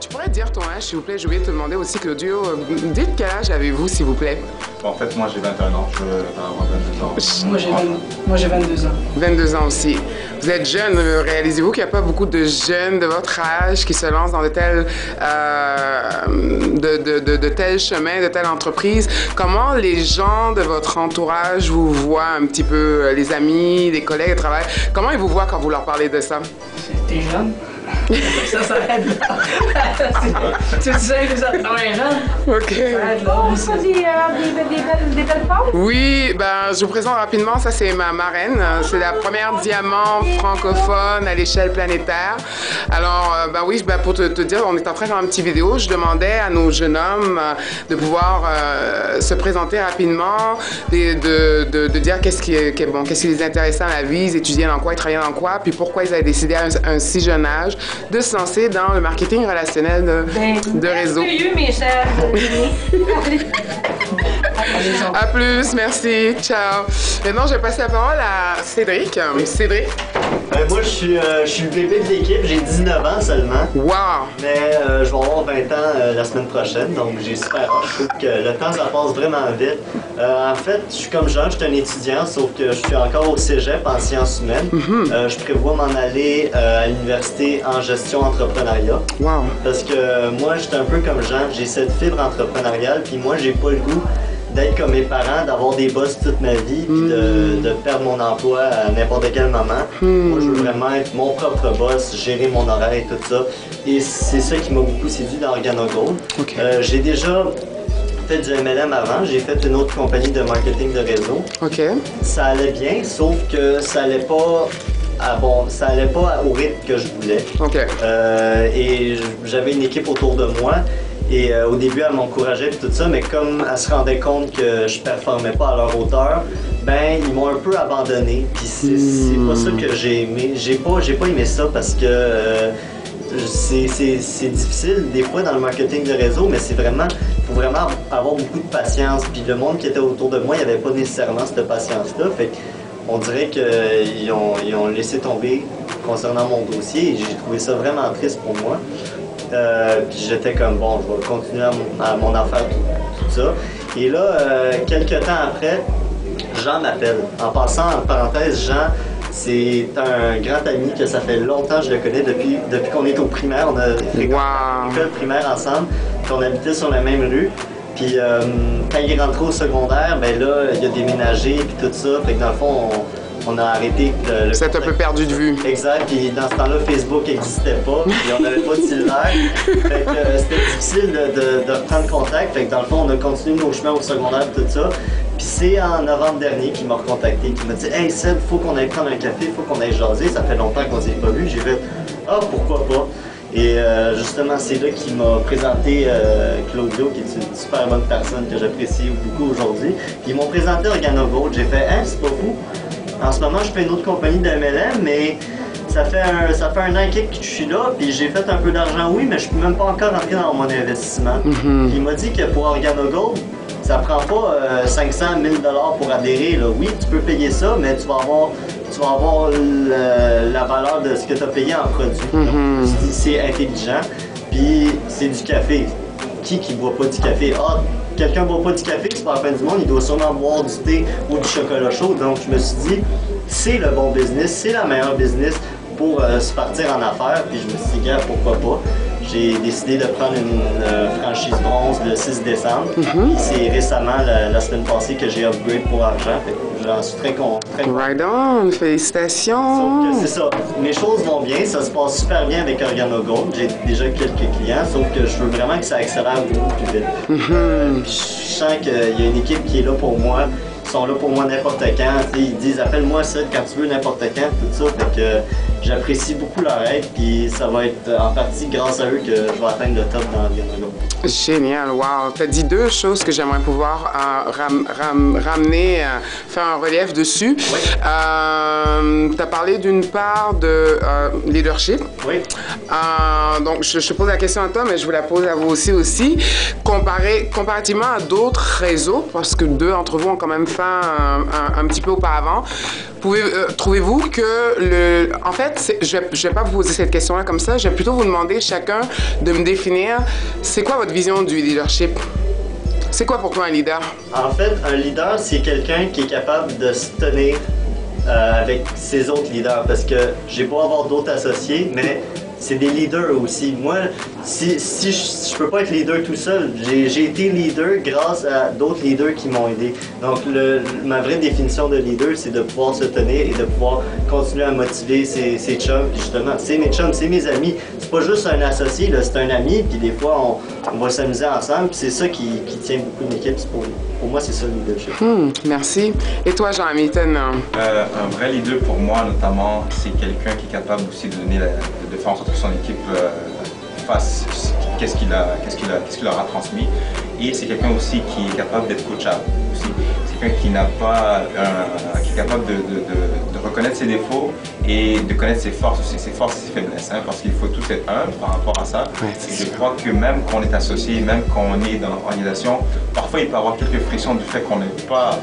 Tu pourrais dire ton âge, s'il vous plaît? J'ai oublié de te demander aussi, Claudio. Dites quel âge avez-vous, s'il vous plaît? En fait, moi j'ai 21 ans, je vais avoir 22 ans. Moi j'ai 22 ans. 22 ans aussi. Vous êtes jeune, réalisez-vous qu'il n'y a pas beaucoup de jeunes de votre âge qui se lancent dans de tels chemins, de telles entreprises. Comment les gens de votre entourage vous voient un petit peu, les amis, les collègues de travail, comment ils vous voient quand vous leur parlez de ça? T'es jeune? Ça s'arrête là. Tu sais que ça est jeune? OK. Oh, ça dit des belles femmes? Oui, ben, je vous présente rapidement, ça c'est ma marraine. C'est la première diamant francophone à l'échelle planétaire. Alors, ben oui, ben, pour te dire, on est en train de faire une petite vidéo. Je demandais à nos jeunes hommes de pouvoir se présenter rapidement, de dire qu'est-ce qui les intéressait dans la vie, ils étudiaient dans quoi, ils travaillaient dans quoi, puis pourquoi ils avaient décidé à un si jeune âge de se lancer dans le marketing relationnel de réseau. Salut, mes chers. À plus, merci, ciao. Maintenant, je vais passer la parole à Cédric. Cédric? Moi, je suis le bébé de l'équipe, j'ai 19 ans seulement. Wow! Mais je vais avoir 20 ans la semaine prochaine, donc j'ai super hâte. Je trouve que le temps, ça passe vraiment vite. En fait, je suis comme Jean, je suis un étudiant, sauf que je suis encore au cégep en sciences humaines. Je prévois m'en aller à l'université en gestion entrepreneuriat. Wow! Parce que moi, j'étais un peu comme Jean, j'ai cette fibre entrepreneuriale, puis moi, j'ai pas le goût d'être comme mes parents, d'avoir des boss toute ma vie, puis de perdre mon emploi à n'importe quel moment. Moi, je veux vraiment être mon propre boss, gérer mon horaire et tout ça. Et c'est ça qui m'a beaucoup séduit dans OrganoGold. Okay. J'ai déjà fait du MLM avant, j'ai fait une autre compagnie de marketing de réseau. OK. Ça allait bien, sauf que ça allait pas ça allait pas au rythme que je voulais. OK. Et j'avais une équipe autour de moi. Et au début, elle m'encourageait et tout ça, mais comme elle se rendait compte que je performais pas à leur hauteur, ben ils m'ont un peu abandonné. Puis c'est pas ça que j'ai aimé. J'ai pas aimé ça parce que c'est difficile des fois dans le marketing de réseau, mais faut vraiment avoir beaucoup de patience. Puis le monde qui était autour de moi, il n'y avait pas nécessairement cette patience-là. Fait on dirait qu'ils ont laissé tomber concernant mon dossier et j'ai trouvé ça vraiment triste pour moi. Puis j'étais comme, bon, je vais continuer à mon affaire, tout ça. Et là, quelques temps après, Jean m'appelle. En passant, en parenthèse, Jean, c'est un grand ami que ça fait longtemps que je le connais, depuis qu'on est au primaire. On a fréquenté l'école primaire ensemble, puis on habitait sur la même rue. Puis quand il est rentré au secondaire, ben là, il a déménagé, puis tout ça. Fait que dans le fond, on a arrêté le Vous êtes un peu perdu de vue. Exact, puis dans ce temps-là, Facebook n'existait pas, puis on n'avait pas de cellulaire. Fait que c'était difficile de reprendre contact. Fait que dans le fond, on a continué nos chemins au secondaire, tout ça. Puis c'est en novembre dernier qu'il m'a recontacté, qui m'a dit « Hey Seb, faut qu'on aille prendre un café, faut qu'on aille jaser, ça fait longtemps qu'on s'est pas vu. » J'ai fait « Ah, pourquoi pas? » Et justement, c'est là qu'il m'a présenté Claudio, qui est une super bonne personne que j'apprécie beaucoup aujourd'hui. Puis ils m'ont présenté OrganoGold. J'ai fait « Hein, c'est pas fou? » En ce moment, je fais une autre compagnie de MLM, mais ça fait un an que je suis là, puis j'ai fait un peu d'argent, oui, mais je peux même pas encore rentrer dans mon investissement. Puis il m'a dit que pour OrganoGold, ça prend pas 500 000 $ pour adhérer. Là. Oui, tu peux payer ça, mais tu vas avoir la valeur de ce que tu as payé en produit. C'est intelligent, puis c'est du café. Qui boit pas du café? Ah, quelqu'un boit pas du café, c'est pas la fin du monde, il doit sûrement boire du thé ou du chocolat chaud. Donc je me suis dit, c'est le bon business, c'est la meilleure business pour se partir en affaires. Puis je me suis dit, gars, pourquoi pas? J'ai décidé de prendre une franchise bronze le 6 décembre. C'est récemment, la semaine passée, que j'ai upgrade pour argent. J'en suis très content. Right on, félicitations! Sauf que c'est ça, mes choses vont bien, ça se passe super bien avec OrganoGold. J'ai déjà quelques clients, sauf que je veux vraiment que ça accélère beaucoup plus vite. Je sens qu'il y a une équipe qui est là pour moi. Ils sont là pour moi n'importe quand. Ils disent appelle-moi ça quand tu veux, n'importe quand, tout ça. Fait que j'apprécie beaucoup leur aide, puis ça va être en partie grâce à eux que je vais atteindre le top dans OrganoGold. Génial, wow! Tu as dit deux choses que j'aimerais pouvoir ramener, faire un relief dessus. Oui. Tu as parlé d'une part de leadership. Oui. donc, je pose la question à toi, mais je vous la pose à vous aussi. Comparativement à d'autres réseaux, parce que deux d'entre vous ont quand même fait un petit peu auparavant, trouvez-vous que en fait, je vais pas vous poser cette question-là comme ça, je vais plutôt vous demander chacun de me définir, c'est quoi votre vision du leadership? C'est quoi pour toi un leader? En fait, un leader, c'est quelqu'un qui est capable de se tenir avec ses autres leaders. Parce que j'ai beau avoir d'autres associés, mais c'est des leaders aussi. Moi, si je peux pas être leader tout seul, j'ai été leader grâce à d'autres leaders qui m'ont aidé. Donc, ma vraie définition de leader, c'est de pouvoir se tenir et de pouvoir continuer à motiver ses chums. Puis justement, c'est mes chums, c'est mes amis. C'est pas juste un associé, c'est un ami. Puis des fois, on va s'amuser ensemble. Puis c'est ça qui tient beaucoup une équipe. Pour moi, c'est ça le leadership. Merci. Et toi, Jean Hamilton? Un vrai leader pour moi, notamment, c'est quelqu'un qui est capable aussi de faire en sorte que son équipe fasse qu'est-ce qu'il leur a transmis. Et c'est quelqu'un aussi qui est capable d'être coachable aussi. C'est quelqu'un qui est capable de reconnaître ses défauts et de connaître ses forces aussi, ses forces et ses faiblesses, hein, parce qu'il faut tous être humble par rapport à ça. Ouais, et je crois que même quand on est associé, même quand on est dans l'organisation, parfois il peut y avoir quelques frictions du fait qu'on ne peut pas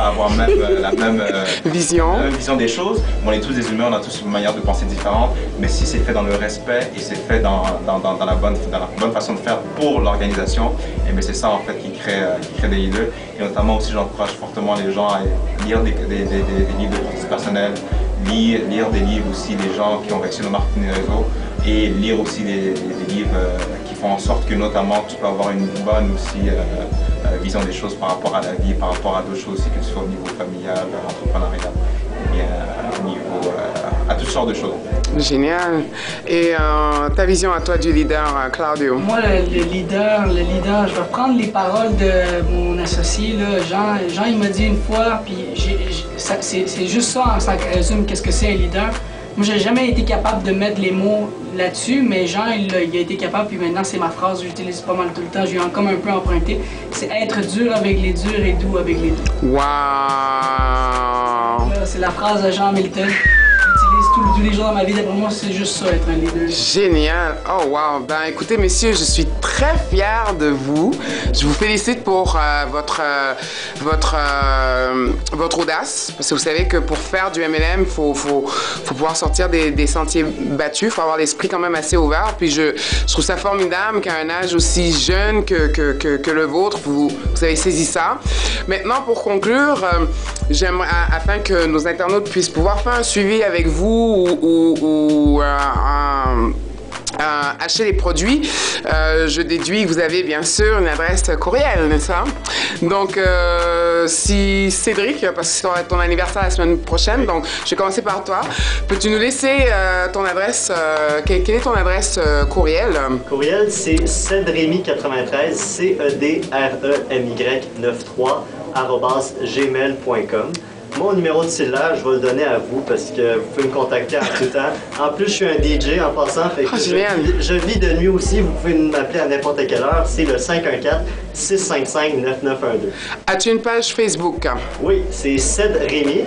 avoir même la même vision des choses. On est tous des humains, on a tous une manière de penser différente, mais si c'est fait dans le respect et c'est fait dans la bonne façon de faire pour l'organisation, et bien c'est ça en fait qui crée des leaders. Et notamment aussi j'encourage fortement les gens à lire des livres de croissance personnelle, lire des livres aussi des gens qui ont réussi le marketing des réseaux et lire aussi des livres qui font en sorte que notamment tu peux avoir une bonne aussi vision des choses par rapport à la vie, par rapport à d'autres choses aussi, que ce soit au niveau familial, entrepreneurial, ou bien au niveau à toutes sortes de choses. Génial. Et ta vision à toi du leader, Claudio? Moi, le leader, je vais reprendre les paroles de mon associé, là, Jean, il m'a dit une fois, puis c'est juste ça, ça résume qu'est-ce que c'est un leader. Moi, j'ai jamais été capable de mettre les mots là-dessus, mais Jean, il a été capable, puis maintenant, c'est ma phrase, j'utilise pas mal tout le temps, j'ai comme un peu emprunté. C'est être dur avec les durs et doux avec les doux. Wow! C'est la phrase de Jean Hamilton. Tous les jours dans ma vie, pour moi, c'est juste ça, être un leader. Génial! Oh wow! Ben écoutez, messieurs, je suis très fière de vous. Je vous félicite pour votre audace, parce que vous savez que pour faire du MLM, il faut pouvoir sortir des sentiers battus, il faut avoir l'esprit quand même assez ouvert. Puis je trouve ça formidable qu'à un âge aussi jeune que le vôtre, vous avez saisi ça. Maintenant, pour conclure, j'aimerais, afin que nos internautes puissent pouvoir faire un suivi avec vous ou acheter les produits, je déduis que vous avez bien sûr une adresse courriel, n'est-ce pas? Donc, si Cédric, parce que c'est ton anniversaire la semaine prochaine, donc je vais commencer par toi. Peux-tu nous laisser ton adresse, quelle est ton adresse courriel? Courriel, c'est cedremy93, cedry9393@gmail.com. Mon numéro de cellulaire, je vais le donner à vous parce que vous pouvez me contacter en tout temps. En plus, je suis un DJ en passant, fait que je vis de nuit aussi. Vous pouvez m'appeler à n'importe quelle heure. C'est le 514-655-9912. As-tu une page Facebook? Oui, c'est Cedremy,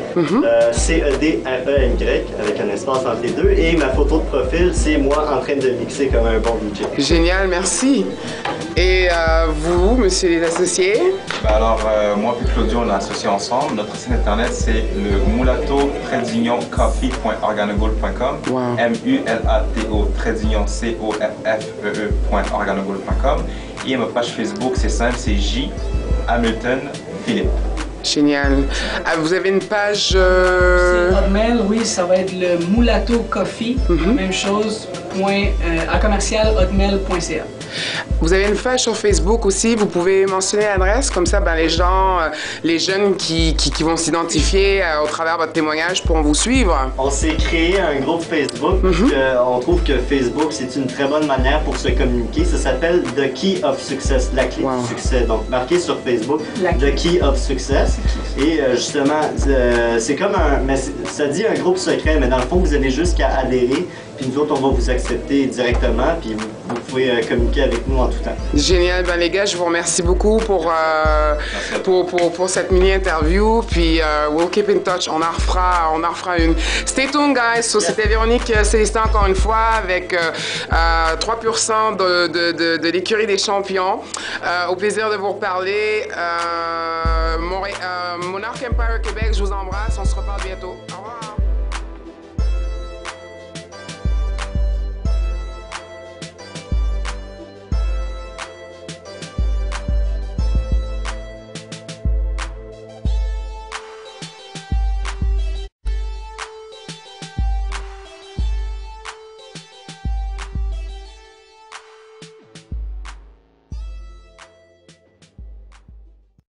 C-E-D-R-E-M-Y, avec un espace entre les deux. Et ma photo de profil, c'est moi en train de mixer comme un bon DJ. Génial, merci. Et vous, monsieur les associés? Alors, moi et Claudio, on est associés ensemble. Notre site internet, c'est le mulato-coffee.organogold.com. Wow. mulato-coffee.organogold.com. Et ma page Facebook, c'est simple, c'est J. Hamilton Philippe. Génial. Vous avez une page... C'est Hotmail, oui, ça va être le Mulato Coffee, même chose, @hotmail.ca. Vous avez une page sur Facebook aussi, vous pouvez mentionner l'adresse, comme ça ben, les jeunes qui vont s'identifier au travers de votre témoignage pourront vous suivre. On s'est créé un groupe Facebook parce qu'on trouve que Facebook c'est une très bonne manière pour se communiquer. Ça s'appelle The Key of Success, la clé du succès. Donc marqué sur Facebook, The Key of Success. Et justement, c'est comme un... Mais ça dit un groupe secret, mais dans le fond, vous avez juste qu'à adhérer. Puis nous autres, on va vous accepter directement, puis vous pouvez communiquer avec nous en tout temps. Génial. Ben, les gars, je vous remercie beaucoup pour cette mini-interview. Puis, we'll keep in touch. On en refera une. Stay tuned, guys. So, c'était Véronique Célestin, encore une fois, avec 3% de l'écurie des champions. Au plaisir de vous reparler. Monarch Empire Québec, je vous embrasse. On se reparle bientôt. Au revoir.